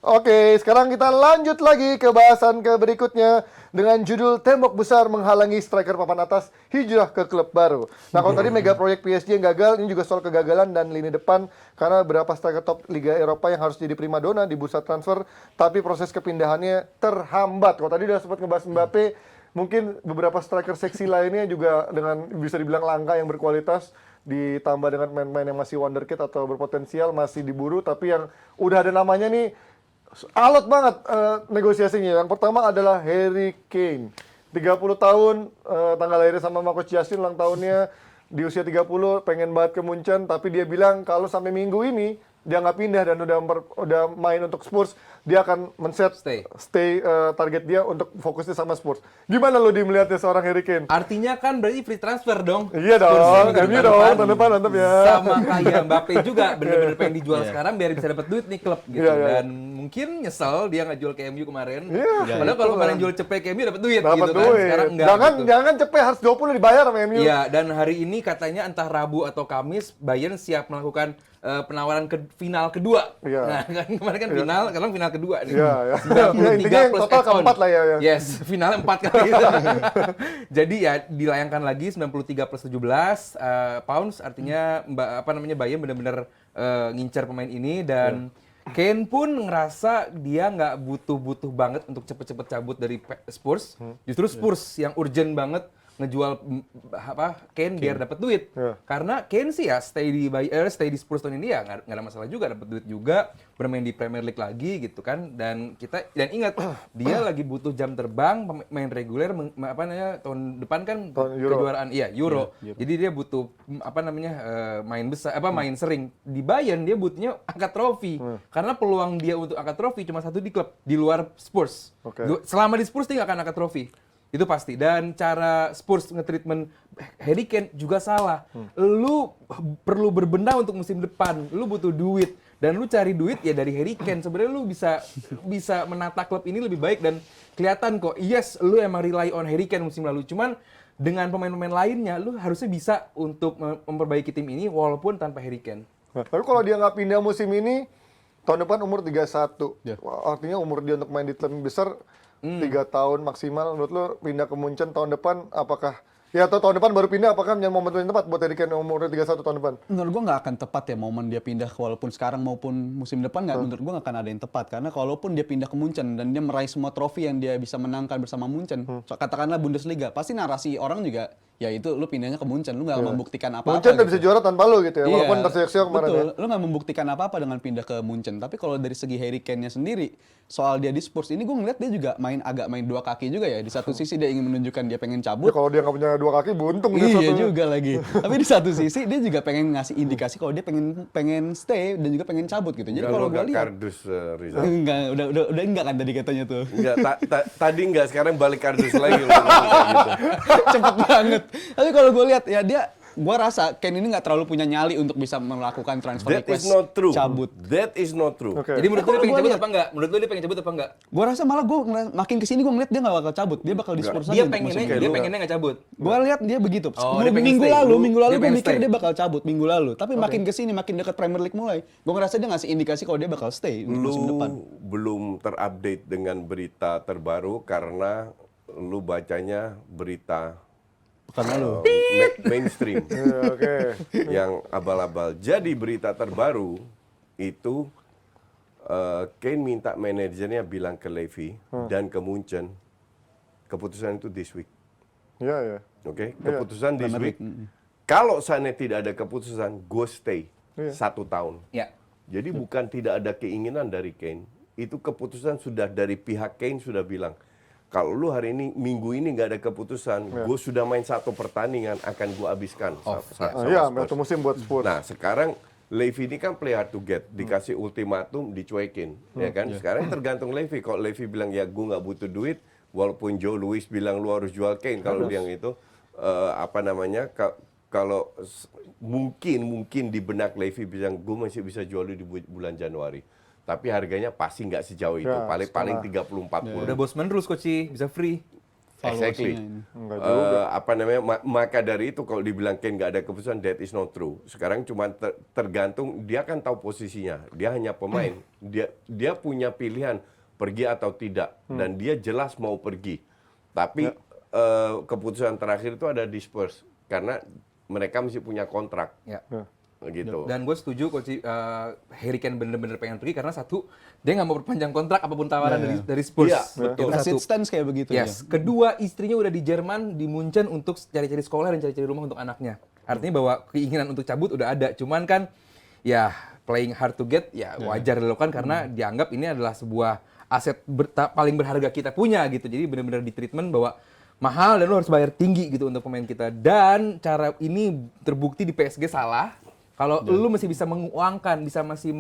Oke, sekarang kita lanjut lagi ke bahasan ke berikutnya dengan judul tembok besar menghalangi striker papan atas hijrah ke klub baru. Nah, kalau tadi mega proyek PSG yang gagal, ini juga soal kegagalan dan lini depan karena beberapa striker top Liga Eropa yang harus jadi primadona di bursa transfer, tapi proses kepindahannya terhambat. Kalau tadi udah sempat ngebahas Mbappe, mungkin beberapa striker seksi lainnya juga dengan bisa dibilang langka yang berkualitas ditambah dengan main-main yang masih wonderkid atau berpotensial masih diburu, tapi yang udah ada namanya nih alot banget negosiasinya. Yang pertama adalah Harry Kane. 30 tahun, tanggal lahirnya sama Marcus Justin, ulang tahunnya di usia 30, pengen banget ke Munchen, tapi dia bilang kalau sampai minggu ini dia nggak pindah dan udah main untuk Spurs, dia akan stay target dia untuk fokusnya sama Spurs. Gimana lo melihatnya seorang Harry Kane? Artinya kan berarti free transfer dong. Iya dong, MU dong, tahun depan mantap ya. Sama kayak Mbappe juga, bener-bener pengen dijual sekarang biar bisa dapat duit nih klub gitu. Dan mungkin nyesel dia nggak jual ke MU kemarin. Padahal kalau kemarin jual cepet ke MU dapat duit gitu kan. Sekarang enggak. Jangan cepet harus 20 dibayar sama MU. Iya, dan hari ini katanya entah Rabu atau Kamis Bayern siap melakukan penawaran ke final kedua. Nah, kan kemarin kan final, sekarang final kedua nih. Iya. Intinya yang total keempat lah ya. Yes, finalnya 4 kali gitu. Jadi ya dilayangkan lagi 93 plus 17 pounds, artinya Bayern benar-benar ngincar pemain ini dan Kane pun ngerasa dia nggak butuh banget untuk cepet-cepet cabut dari Spurs. Justru Spurs yang urgent banget ngejual Kane biar dapat duit. Karena Kane sih ya stay di Spurs tahun ini ya nggak ada masalah juga, dapat duit juga, bermain di Premier League lagi gitu kan. Dan ingat dia lagi butuh jam terbang main reguler tahun depan kan kejuaraan Euro. Jadi dia butuh main besar main sering. Di Bayern dia butuhnya angkat trofi. Karena peluang dia untuk angkat trofi cuma satu di klub di luar Spurs. Selama di Spurs dia nggak akan angkat trofi. Itu pasti. Dan cara Spurs nge-treatment Harry Kane juga salah. Lu perlu berbenah untuk musim depan. Lu butuh duit. Dan lu cari duit ya dari Harry Kane. Sebenarnya lu bisa menata klub ini lebih baik. Dan kelihatan kok, yes, lu emang rely on Harry Kane musim lalu. Cuman dengan pemain-pemain lainnya, lu harusnya bisa untuk memperbaiki tim ini walaupun tanpa Harry Kane. Nah, tapi kalau dia nggak pindah musim ini, tahun depan umur 31. Artinya umur dia untuk main di tim besar 3 tahun maksimal. Menurut lo pindah ke Munchen tahun depan apakah atau tahun depan baru pindah, apakah menjadi momen yang tepat buat Harry Kane umur 31 tahun depan? Menurut gua nggak akan tepat ya momen dia pindah walaupun sekarang maupun musim depan menurut gua nggak akan ada yang tepat karena kalaupun dia pindah ke Munchen dan dia meraih semua trofi yang dia bisa menangkan bersama Munchen, katakanlah Bundesliga, pasti narasi orang juga ya itu lu pindahnya ke Munchen, lu nggak membuktikan apa-apa. Munchen udah gitu. bisa juara tanpa lu gitu ya, walaupun terseok-seok kemarin. Betul, lu nggak membuktikan apa-apa dengan pindah ke Munchen. Tapi kalau dari segi Harry Kane-nya sendiri, soal dia di Spurs ini gue ngeliat dia juga main dua kaki juga ya. Di satu sisi dia ingin menunjukkan dia pengen cabut. Ya, kalau dia nggak punya 2 kaki buntung dia Iya juga lagi. Tapi di satu sisi dia juga pengen ngasih indikasi kalau dia pengen stay dan juga pengen cabut gitu. Jadi kalau gue lihat kardus Rizal. Enggak, udah enggak kan tadi katanya tuh. Enggak, tadi enggak, sekarang balik kardus lagi. Gitu. Cepet banget. Tapi kalau gue lihat ya gua rasa Kane ini nggak terlalu punya nyali untuk bisa melakukan transfer That request is not true. cabut. That is not true. Jadi menurut lu dia pengen cabut apa enggak? Menurut lu dia pengen cabut apa enggak? Gua rasa malah makin kesini gue ngeliat dia nggak bakal cabut, dia bakal di Spurs Dia aja untuk musim ini. pengennya nggak cabut. Gue lihat dia begitu. Dia pengen minggu stay. lalu Dia gue pengen mikir stay. dia bakal cabut minggu lalu. Tapi makin kesini makin dekat Premier League mulai, gue ngerasa dia ngasih indikasi kalau dia bakal stay untuk musim depan. Belum terupdate dengan berita terbaru karena lu bacanya berita mainstream yang abal-abal. Jadi berita terbaru itu Kane minta manajernya bilang ke Levy dan ke Munchen keputusan itu this week. Oke, keputusan this week. Kalau seandainya tidak ada keputusan, gue stay 1 tahun. Jadi bukan tidak ada keinginan dari Kane. Itu keputusan sudah dari pihak Kane sudah bilang, kalau lu hari ini minggu ini nggak ada keputusan, gue sudah main 1 pertandingan akan gue habiskan. Satu musim buat Spurs. Nah sekarang Levy ini kan play hard to get, dikasih ultimatum, dicuekin, ya kan? Sekarang tergantung Levy. Kalau Levy bilang ya gue nggak butuh duit, walaupun Joe Louis bilang lu harus jual Kane, kalau bilang itu kalau mungkin di benak Levy bilang gue masih bisa jual lu di bulan Januari. Tapi harganya pasti nggak sejauh itu, paling 30-40. Udah bos menerus Coach, bisa free. Exactly. Valuasinya ini. Enggak juga. Apa namanya? Maka dari itu kalau dibilang Kane nggak ada keputusan, that is not true. Sekarang cuma tergantung dia kan tahu posisinya. Dia hanya pemain. Dia punya pilihan pergi atau tidak dan dia jelas mau pergi. Tapi keputusan terakhir itu ada di Spurs karena mereka mesti punya kontrak. Ya. Gitu. Dan gue setuju Coach Harry Kane bener-bener pengen pergi karena satu, dia nggak mau perpanjang kontrak apapun tawaran dari Spurs. Iya, Itu betul. As it satu. stands kayak begitu Yes. ya. Kedua, istrinya udah di Jerman, di Munchen untuk cari-cari sekolah dan cari-cari rumah untuk anaknya. Artinya bahwa keinginan untuk cabut udah ada. Cuman kan ya playing hard to get ya wajar dilakukan karena dianggap ini adalah sebuah aset paling berharga kita punya gitu. Jadi benar-benar di treatment bahwa mahal dan lo harus bayar tinggi gitu untuk pemain kita. Dan cara ini terbukti di PSG salah. Kalau lu masih bisa menguangkan, masih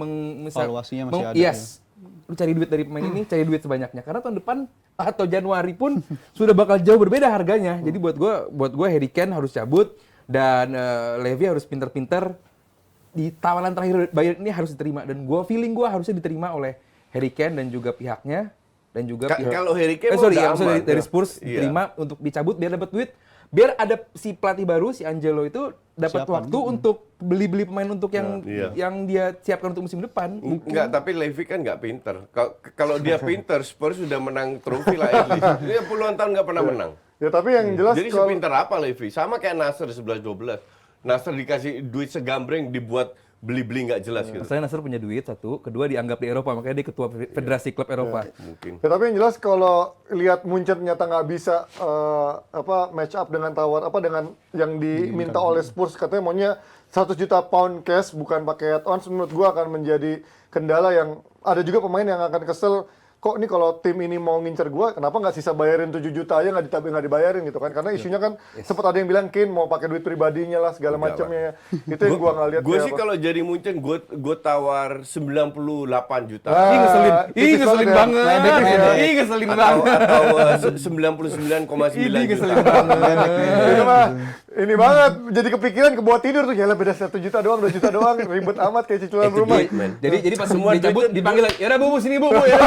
Valuasinya masih ada, Yes. Lu cari duit dari pemain ini, cari duit sebanyaknya. Karena tahun depan atau Januari pun sudah bakal jauh berbeda harganya. Jadi buat gua Harry Kane harus cabut dan Levy harus pinter-pinter di tawaran terakhir Bayern ini harus diterima dan feeling gua harusnya diterima oleh Harry Kane dan juga pihaknya dan juga Kalau Harry Kane maksudnya aman. dari Spurs Iya. diterima untuk dicabut biar dapat duit, biar ada si pelatih baru si Angelo itu dapat Siapan. waktu untuk beli pemain untuk yang Iya. yang dia siapkan untuk musim depan. Enggak, tapi Levy kan nggak pinter. Kalau dia pinter, Spurs sudah menang trofi lah at least. Dia puluhan tahun nggak pernah menang. Ya tapi yang jelas Jadi kalau sepinter apa Levy? Sama kayak Nasser 11-12. Nasser dikasih duit segambreng dibuat beli-beli nggak jelas gitu. Masalahnya Nasr punya duit satu, kedua dianggap di Eropa, makanya dia ketua federasi klub Eropa. Mungkin. ya, tapi yang jelas kalau lihat Munchen ternyata nggak bisa match up dengan dengan yang diminta oleh Spurs, katanya maunya 100 juta pound cash bukan pakai add-ons, menurut gua akan menjadi kendala yang ada juga pemain yang akan kesel. Kok ini kalau tim ini mau ngincer gua, kenapa nggak sisa bayarin 7 juta aja nggak dibayarin gitu kan? Karena isunya kan sempat ada yang bilang Kane mau pakai duit pribadinya lah segala Enggak macamnya. Itu yang gua nggak lihat. Gue kayak sih apa. kalau jadi Munchen, gue tawar 98 juta. Ih ngeselin, tipis ngeselin banget ya. banget. Ih ngeselin banget. Atau 99,9 Ini ngeselin juta. banget. Itu mah ini banget jadi kepikiran ke bawah tidur tuh, ya beda 1 juta doang, 2 juta doang, ribet amat kayak cicilan Itu rumah. duit, man. Jadi pas Semua semua dicabut duit- dipanggil lagi. Ya udah Bu, sini Bu, ya.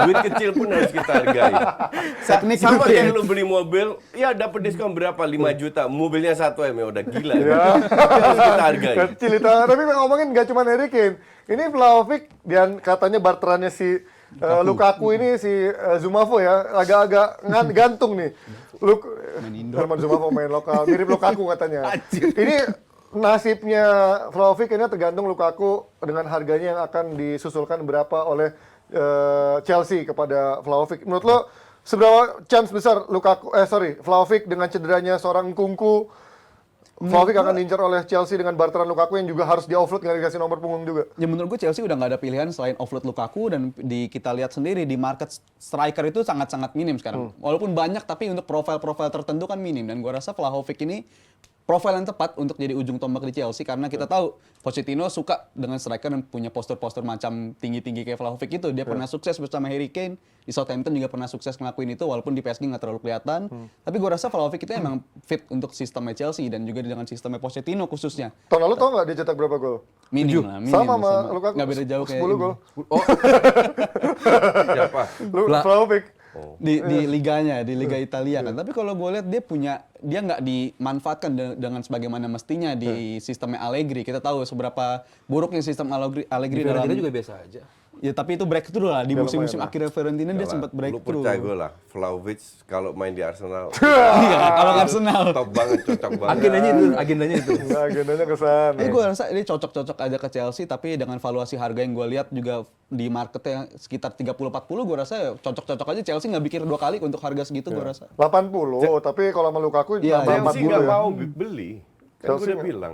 Duit kecil pun harus kita hargai. Teknik Sama itu ya. kayak lu beli mobil, ya dapat diskon berapa? 5 juta. Mobilnya 1 M ya udah gila. Ya. Harus kita hargai. Kecil itu. Tapi ngomongin nggak cuma Harry Kane. Ini Vlahovic dan katanya barterannya si Lukaku ini si Zumafo ya agak-agak gantung nih. Herman Zumafo main lokal, mirip Lukaku katanya. Ini nasibnya Vlahovic ini tergantung Lukaku dengan harganya yang akan disusulkan berapa oleh Chelsea kepada Vlahovic. Menurut lo seberapa chance besar Vlahovic dengan cederanya seorang Kunku, Vlahovic akan diincar oleh Chelsea dengan barteran Lukaku yang juga harus di-offload, nggak dikasih nomor punggung juga. Ya menurut gue Chelsea udah nggak ada pilihan selain offload Lukaku, dan kita lihat sendiri di market striker itu sangat-sangat minim sekarang. Walaupun banyak tapi untuk profil-profil tertentu kan minim, dan gue rasa Vlahovic ini profil yang tepat untuk jadi ujung tombak di Chelsea karena kita tahu Pochettino suka dengan striker yang punya postur-postur macam tinggi-tinggi kayak Vlahovic itu. Dia pernah sukses bersama Harry Kane, di Southampton juga pernah sukses ngelakuin itu walaupun di PSG nggak terlalu kelihatan. Tapi gue rasa Vlahovic itu emang fit untuk sistemnya Chelsea dan juga dengan sistemnya Pochettino khususnya. Tahun lalu tau nggak dia cetak berapa gol? Minim lah, minim. Sama sama Lukaku. Nggak beda jauh kayak 10 ini. gol. Oh, Siapa? Vlahovic. di liganya, di Liga Italia kan. Tapi kalau gue lihat dia nggak dimanfaatkan dengan sebagaimana mestinya di sistemnya Allegri. Kita tahu seberapa buruknya sistem Allegri dalam. Fiorentina juga biasa aja. Ya tapi itu breakthrough lah di musim-musim lumayan lah. akhirnya Fiorentina dia sempat Lu breakthrough. percaya gue lah, Vlahovic kalau main di Arsenal Iya, kalau Arsenal. top banget, cocok banget. Agendanya itu. Nggak, agendanya ke sana. Tapi gue rasa ini cocok-cocok aja ke Chelsea, tapi dengan valuasi harga yang gue lihat juga di marketnya sekitar 30-40, gue rasa ya cocok-cocok aja. Chelsea nggak pikir 2 kali untuk harga segitu, gue rasa. 80, tapi kalau sama Lukaku Iya, tambah 40 Chelsea nggak ya. mau beli. Kan Chelsea gue udah nggak- bilang.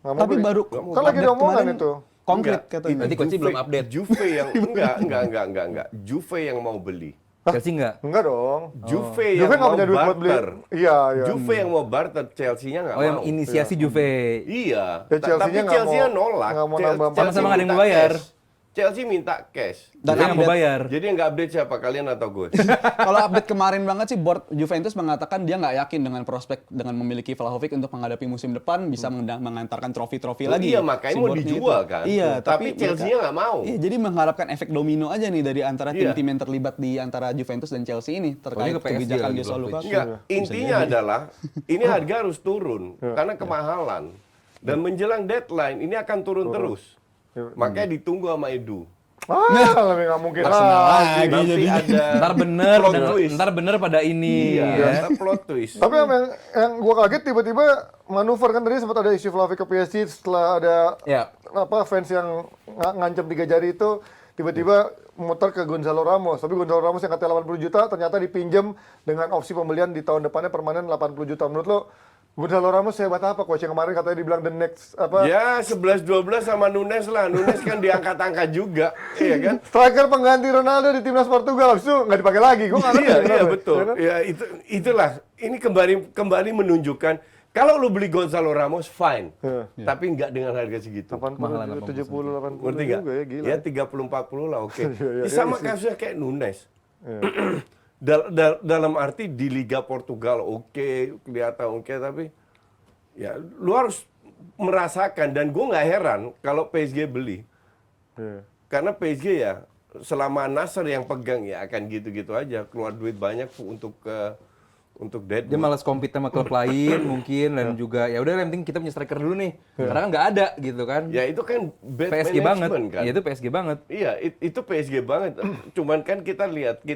Nggak mau Tapi beli. baru Kan lagi ada omongan kemarin itu. konkret Enggak. katanya. Nanti Coach belum update. Juve yang enggak. Juve yang mau beli. Chelsea enggak. Enggak dong. Juve Juve yang nggak mau punya duit buat beli. barter. Iya, iya. Juve yang mau barter, Chelsea-nya nggak Oh, yang mau. inisiasi Juve. Iya. Ya, Chelsea-nya Tapi nggak Chelsea-nya mau- nolak. nggak mau Chelsea nambah Sama-sama nggak ada yang minta mau bayar. cash. Chelsea minta cash. Dan Dia nggak mau update- bayar. Jadi yang nggak update siapa, kalian atau gue? Kalau update kemarin banget sih, board Juventus mengatakan dia nggak yakin dengan prospek dengan memiliki Vlahovic untuk menghadapi musim depan bisa mengantarkan trofi-trofi lagi. Iya, makanya si mau boardnya dijual itu. kan. Iya, Tapi Chelsea-nya nggak mau. Iya, jadi mengharapkan efek domino aja nih dari antara Iya. tim-tim yang terlibat di antara Juventus dan Chelsea ini terkait ke PSG kebijakan lagi dia soal Vlahovic. Lukaku. Enggak, intinya adalah ini harga harus turun karena kemahalan. Dan menjelang deadline ini akan turun terus. Makanya ditunggu sama Edu. Lebih nggak mungkin Arsenal lah. lagi Nanti jadi. ada Ntar bener, plot twist. ntar bener pada ini. Iya, ya. ntar plot twist. Tapi yang gue kaget tiba-tiba manuver kan tadi sempat ada isu Vlahovic ke PSG setelah ada Ya. fans yang ngancam 3 jari itu tiba-tiba muter ke Gonzalo Ramos. Tapi Gonzalo Ramos yang katanya 80 juta ternyata dipinjam dengan opsi pembelian di tahun depannya permanen 80 juta. Menurut lo Gonzalo Ramos hebat apa? Coach yang kemarin katanya dibilang the next apa? Ya 11-12 sama Nunes lah. Nunes kan diangkat-angkat juga, iya kan? Striker pengganti Ronaldo di timnas Portugal, habis itu nggak dipakai lagi. Gue nggak ngerti. Iya, kenapa. iya betul. Ya kan? Ya itulah. Ini kembali menunjukkan kalau lu beli Gonzalo Ramos fine, Iya. tapi nggak dengan harga segitu. 80, Mahalan 70, 80 Ngerti nggak? juga ya, gila. Ya 30-40 lah, oke. Iya, Sama iya. kasusnya kayak Nunes. Dalam arti di Liga Portugal oke, kelihatan oke, tapi ya lu harus merasakan. Dan gue nggak heran kalau PSG beli. Iya. Karena PSG ya selama Nasser yang pegang ya akan gitu-gitu aja, keluar duit banyak untuk Dia Deadwood. malas compete sama klub lain mungkin dan juga ya udah yang penting kita punya striker dulu nih. Karena kan nggak ada gitu kan. Ya itu kan bad PSG banget. management kan. Iya itu PSG banget. Iya, itu PSG banget. Cuman kan kita lihat,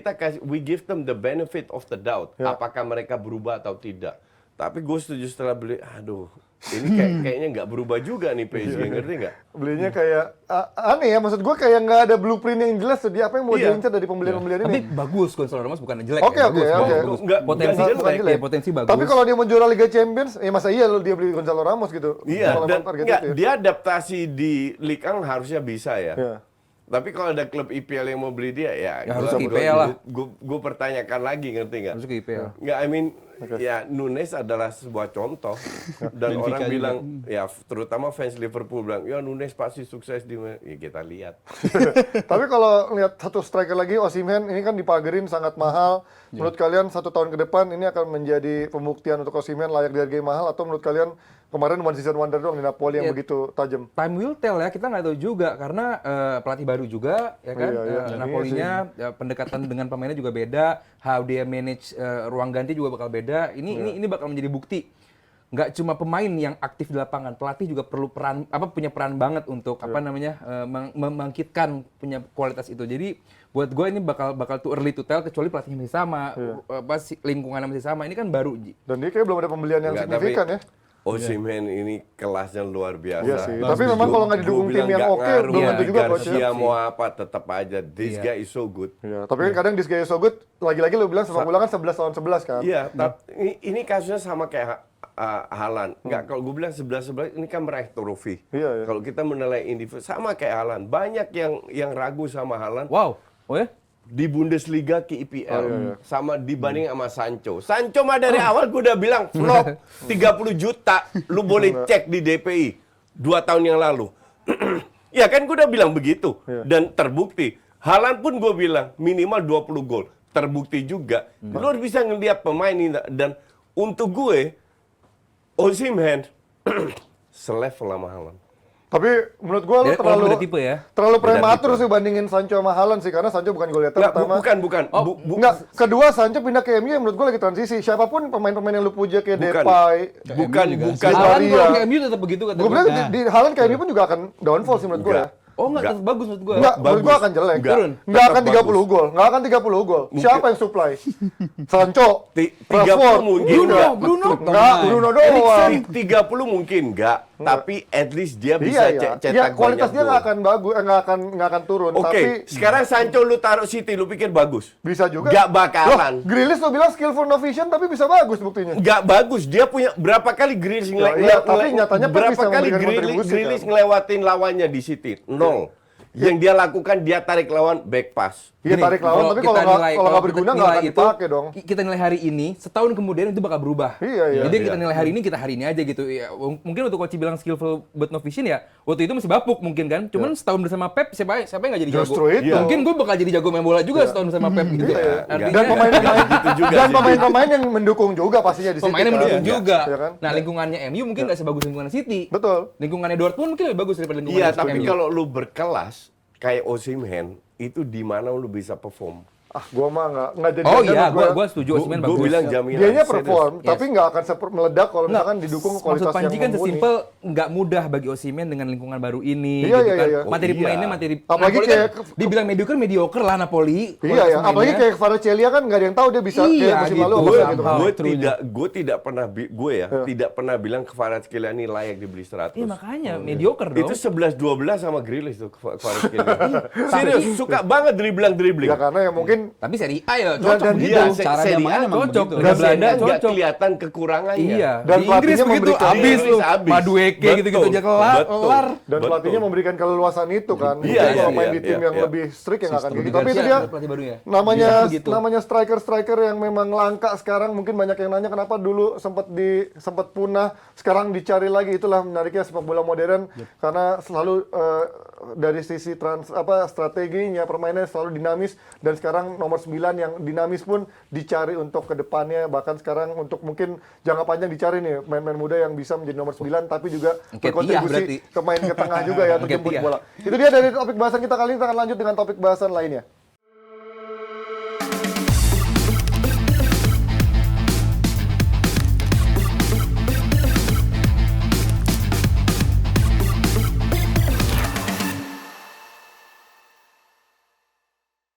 we give them the benefit of the doubt. Ya. Apakah mereka berubah atau tidak. Tapi gue setuju setelah beli, aduh, ini kayaknya nggak berubah juga nih PSG, ngerti nggak? Belinya kayak aneh ya, maksud gue kayak nggak ada blueprint yang jelas tuh dia apa yang mau Iya. diincar dari pembelian-pembelian Tapi ini. bagus Gonzalo Ramos bukan jelek. Oke, ya. oke, Bagus, oke. bagus. Nggak Potensi jelek, jelek, jelek. ya, potensi bagus. Tapi kalau dia mau juara Liga Champions, ya masa iya lo dia beli Gonzalo Ramos gitu. Iya, Kalau dan emang target nggak, itu ya. dia adaptasi di Ligue 1 harusnya bisa ya. Iya. Tapi kalau ada klub IPL yang mau beli dia, ya, Ya, harus ke IPL lah. Gue pertanyakan lagi, ngerti nggak? Harus ke IPL. Nggak, I mean, ya Nunes adalah sebuah contoh. Dan Benfica orang juga. bilang, ya terutama fans Liverpool bilang, ya Nunes pasti sukses di ya kita lihat. Tapi kalau lihat satu striker lagi, Osimhen ini kan dipagerin sangat mahal. Menurut kalian 1 tahun ke depan ini akan menjadi pembuktian untuk Osimhen layak dihargai mahal atau menurut kalian kemarin one season wonder doang di Napoli yang Iya. begitu tajam? Time will tell ya, kita nggak tahu juga karena pelatih baru juga ya kan. Iya, iya. Napolinya pendekatan dengan pemainnya juga beda, how dia manage ruang ganti juga bakal beda. Ini bakal menjadi bukti. Nggak cuma pemain yang aktif di lapangan, pelatih juga perlu punya peran banget untuk membangkitkan punya kualitas itu. Jadi buat gue ini bakal too early to tell kecuali pelatihnya masih sama, lingkungannya masih sama. Ini kan baru. Dan dia kayak belum ada pembelian yang Nggak, signifikan tapi ya. Osimhen ini kelasnya luar biasa. Iya sih. Tapi memang kalau nggak didukung tim yang oke, belum tentu juga coach. Garcia mau apa, tetap aja. This guy is so good. Iya, tapi kan kadang this guy is so good, lagi-lagi lu bilang sepak bola kan 11 lawan 11 kan. Iya, ini kasusnya sama kayak Haaland. Enggak, kalau gue bilang 11-11 ini kan meraih trofi. Iya, iya. Kalau kita menilai individu sama kayak Haaland. Banyak yang ragu sama Haaland Wow, oh ya? di Bundesliga ke IPL iya. sama dibanding sama Sancho. Sancho mah dari awal gue udah bilang flop 30 juta. Lu boleh cek di DPI 2 tahun yang lalu. Ya kan gue udah bilang begitu dan terbukti. Haaland pun gue bilang minimal 20 gol. Terbukti juga. Lu harus bisa ngelihat pemain ini dan untuk gue Osimhen selevel sama Haaland. Tapi menurut gua lu Dia terlalu beda tipe ya? terlalu Beda prematur tipe. sih bandingin Sancho sama Haaland sih karena Sancho bukan gol getter Nggak, pertama. bukan. Enggak, kedua Sancho pindah ke MU yang menurut gua lagi transisi. Siapapun pemain-pemain yang lu puja kayak Bukan. Depay, bukan. Haaland Maria. kalau ke MU tetap begitu kata gua gue. bilang di Haaland ke MU pun juga akan downfall sih menurut gua ya. Oh enggak, tetap bagus menurut gue. Enggak, menurut gua bagus. akan jelek. Enggak. Turun. Enggak Tetap akan 30 bagus. gol. Enggak akan 30 gol. Siapa yang supply? Sancho, 30 Rashford, mungkin Bruno, enggak. Enggak, Bruno doang. 30 mungkin enggak, tapi at least dia bisa Iya, cetak ya, banyak kualitas dia gol. nggak akan bagus, nggak akan turun. Oke, Tapi sekarang Sancho lu taruh City, lu pikir bagus? bisa juga. Nggak bakalan. Loh, Grealish tuh bilang skillful no vision, tapi bisa bagus buktinya. Nggak bagus, dia punya berapa kali Grealish iya, tapi nyatanya Pep berapa bisa kali memberikan kontribusi, Grealish kan? ngelewatin lawannya di City? Nol. Yang dia lakukan dia tarik lawan back pass. Iya, tarik lawan, tapi kalau nggak berguna nggak akan dipakai dong. Kita nilai hari ini, setahun kemudian itu bakal berubah. Iya. Jadi kita nilai hari ini, kita hari ini aja gitu. Ya, mungkin waktu Coach bilang skillful but no vision ya, waktu itu masih bapuk mungkin kan. Cuman setahun bersama Pep, siapa yang nggak jadi jago? Justru itu. Mungkin gue bakal jadi jago main bola juga setahun bersama Pep gitu. Dan pemain-pemain yang mendukung juga pastinya di City. Pemainnya kan. mendukung juga. Iya kan? Nah, lingkungannya MU mungkin nggak sebagus lingkungan City. Betul. Lingkungannya Dortmund mungkin lebih bagus daripada lingkungan Iya, MU. tapi kalau lu berkelas kayak Osimhen, itu di mana lu bisa perform. Gua mah nggak jadi. Oh iya, gua setuju Osimhen bagus. Gue bilang jaminan. Dianya serius. perform, Yes. tapi nggak akan meledak kalau misalkan Nggak, didukung maksud kualitas Panji yang kan mumpuni. sesimpel nggak mudah bagi Osimhen dengan lingkungan baru ini Iya, gitu iya, kan. iya. Materi Oh, iya. pemainnya materi Apalagi Napoli kayak kan dibilang mediocre lah Napoli. Iya kualitas ya, apalagi pemainnya. kayak Kvaratskhelia kan nggak ada yang tahu dia bisa Iya, kayak musim gitu. lalu apa Gue kayak gitu. tidak pernah bilang Kvaratskhelia ini layak dibeli 100. Iya makanya mediocre dong. Itu 11-12 sama Grealish tuh Kvaratskhelia. Serius, suka banget dribbling. Ya karena ya mungkin Tapi Serie A ya cocok Dan begitu. Iya, se- cara dia Serie main A emang cocok. begitu. Dan Belanda nggak cocok. kelihatan kekurangannya. Iya. Dan Di Inggris pelatihnya begitu memberikan- habis lu. Habis. Madueke gitu-gitu aja kelar. dan pelatihnya memberikan keleluasan itu kan. Iya, Mungkin kalau iya, main iya, di tim iya, yang iya. lebih strict ya nggak akan gitu. Rudi Tapi itu Garcia dia ada pelatih barunya. namanya Biasanya begitu. namanya striker yang memang langka sekarang. Mungkin banyak yang nanya kenapa dulu sempat punah, sekarang dicari lagi. Itulah menariknya sepak bola modern karena selalu dari sisi strateginya permainannya selalu dinamis, dan sekarang nomor 9 yang dinamis pun dicari untuk kedepannya. Bahkan sekarang untuk mungkin jangka panjang dicari nih main-main muda yang bisa menjadi nomor 9 tapi juga Nketiah berarti. berkontribusi ke main ke tengah juga ya untuk jemput Nketiah. bola. Itu dia dari topik bahasan kita kali ini. Kita akan lanjut dengan topik bahasan lainnya.